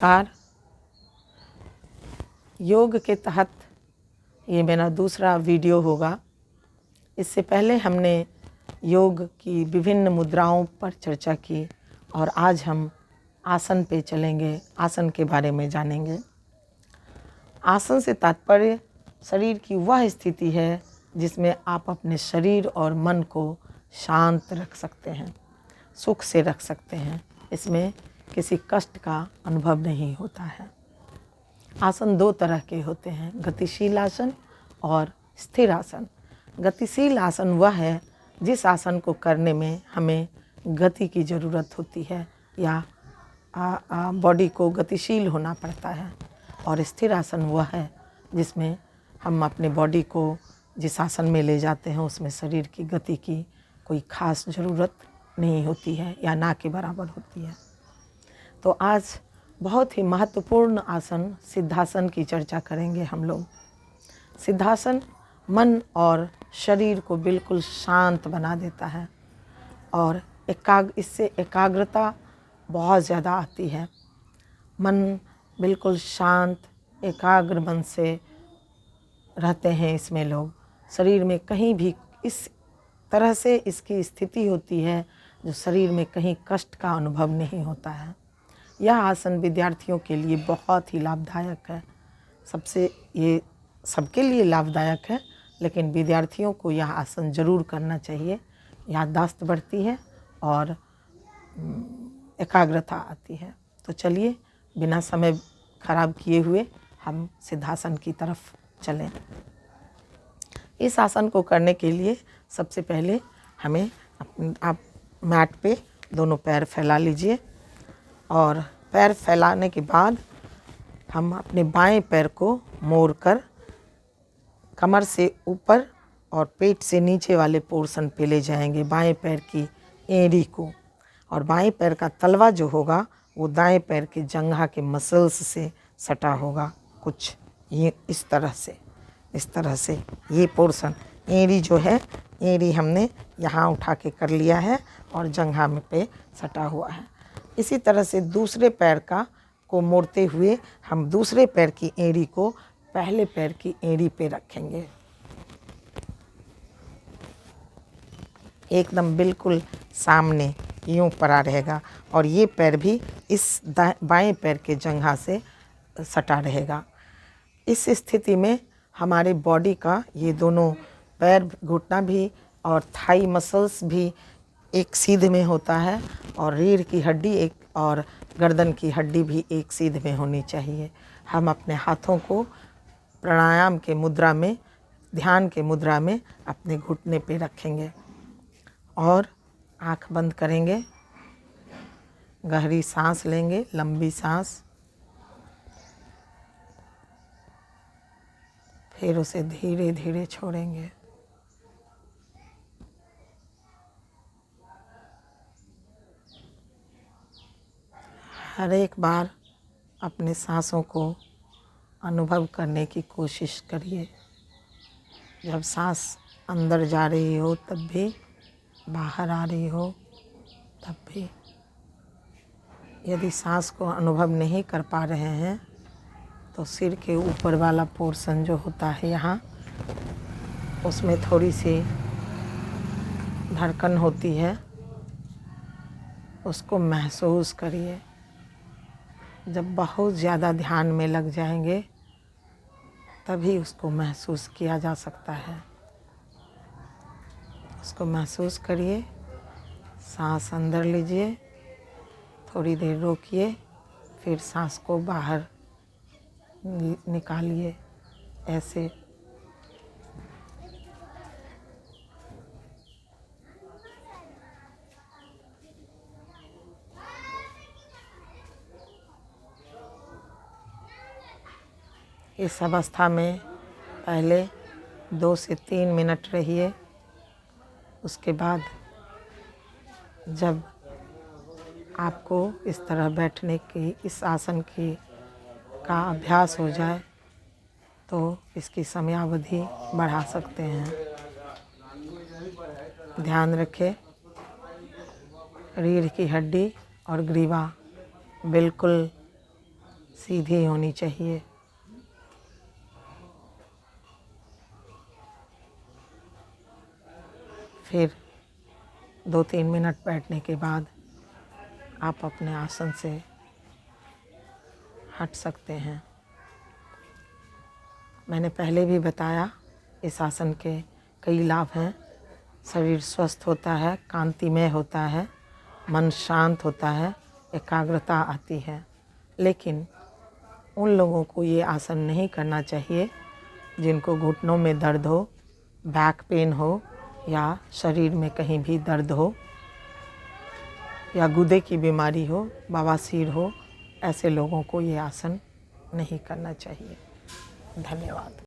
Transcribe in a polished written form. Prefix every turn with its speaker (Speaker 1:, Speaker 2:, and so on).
Speaker 1: Car योग के तहत ये मेरा दूसरा वीडियो होगा। इससे पहले हमने योग की विभिन्न मुद्राओं पर चर्चा की और आज हम आसन पे चलेंगे, आसन के बारे में जानेंगे। आसन से तात्पर्य शरीर की वह स्थिति है जिसमें आप अपने शरीर और मन को शांत रख सकते हैं, सुख से रख सकते हैं। इसमें किसी कष्ट का अनुभव नहीं होता है। आसन दो तरह के होते हैं, गतिशील आसन और स्थिर आसन। गतिशील आसन वह है जिस आसन को करने में हमें गति की ज़रूरत होती है या बॉडी को गतिशील होना पड़ता है। और स्थिर आसन वह है जिसमें हम अपने बॉडी को जिस आसन में ले जाते हैं उसमें शरीर की गति की कोई ख़ास ज़रूरत नहीं होती है या ना के बराबर होती है। तो आज बहुत ही महत्वपूर्ण आसन सिद्धासन की चर्चा करेंगे हम लोग। सिद्धासन मन और शरीर को बिल्कुल शांत बना देता है और इससे एकाग्रता बहुत ज़्यादा आती है। मन बिल्कुल शांत एकाग्र मन से रहते हैं इसमें लोग। शरीर में कहीं भी इस तरह से इसकी स्थिति होती है जो शरीर में कहीं कष्ट का अनुभव नहीं होता है। यह आसन विद्यार्थियों के लिए बहुत ही लाभदायक है। ये सबके लिए लाभदायक है, लेकिन विद्यार्थियों को यह आसन ज़रूर करना चाहिए। याददाश्त बढ़ती है और एकाग्रता आती है। तो चलिए बिना समय खराब किए हुए हम सिद्धासन की तरफ चलें। इस आसन को करने के लिए सबसे पहले हमें आप मैट पे दोनों पैर फैला लीजिए और पैर फैलाने के बाद हम अपने बाएं पैर को मोड़कर कमर से ऊपर और पेट से नीचे वाले पोर्शन पे ले जाएंगे, बाएं पैर की एड़ी को। और बाएं पैर का तलवा जो होगा वो दाएं पैर के जंघा के मसल्स से सटा होगा, कुछ ये इस तरह से ये पोर्शन एड़ी जो है, एड़ी हमने यहाँ उठा के कर लिया है और जंघा में पे सटा हुआ है। इसी तरह से दूसरे पैर को मोड़ते हुए हम दूसरे पैर की एड़ी को पहले पैर की एड़ी पे रखेंगे, एकदम बिल्कुल सामने यूं पड़ा रहेगा और ये पैर भी इस बाएं पैर के जंघा से सटा रहेगा। इस स्थिति में हमारे बॉडी का ये दोनों पैर, घुटना भी और थाई मसल्स भी एक सीध में होता है और रीढ़ की हड्डी एक और गर्दन की हड्डी भी एक सीध में होनी चाहिए। हम अपने हाथों को प्राणायाम के मुद्रा में, ध्यान के मुद्रा में अपने घुटने पे रखेंगे और आँख बंद करेंगे। गहरी सांस लेंगे, लंबी सांस, फिर उसे धीरे धीरे छोड़ेंगे। हर एक बार अपने सांसों को अनुभव करने की कोशिश करिए। जब सांस अंदर जा रही हो तब भी, बाहर आ रही हो तब भी। यदि सांस को अनुभव नहीं कर पा रहे हैं तो सिर के ऊपर वाला पोर्शन जो होता है यहाँ, उसमें थोड़ी सी धड़कन होती है, उसको महसूस करिए। जब बहुत ज़्यादा ध्यान में लग जाएंगे तभी उसको महसूस किया जा सकता है। उसको महसूस करिए। सांस अंदर लीजिए, थोड़ी देर रोकिए, फिर सांस को बाहर निकालिए, ऐसे। इस अवस्था में पहले 2 से 3 मिनट रहिए। उसके बाद जब आपको इस तरह बैठने की, इस आसन का अभ्यास हो जाए तो इसकी समयावधि बढ़ा सकते हैं। ध्यान रखें, रीढ़ की हड्डी और ग्रीवा बिल्कुल सीधी होनी चाहिए। फिर 2-3 मिनट बैठने के बाद आप अपने आसन से हट सकते हैं। मैंने पहले भी बताया, इस आसन के कई लाभ हैं। शरीर स्वस्थ होता है, कांतिमय होता है, मन शांत होता है, एकाग्रता आती है। लेकिन उन लोगों को ये आसन नहीं करना चाहिए जिनको घुटनों में दर्द हो, बैक पेन हो, या शरीर में कहीं भी दर्द हो, या गुर्दे की बीमारी हो, बवासीर हो। ऐसे लोगों को ये आसन नहीं करना चाहिए। धन्यवाद।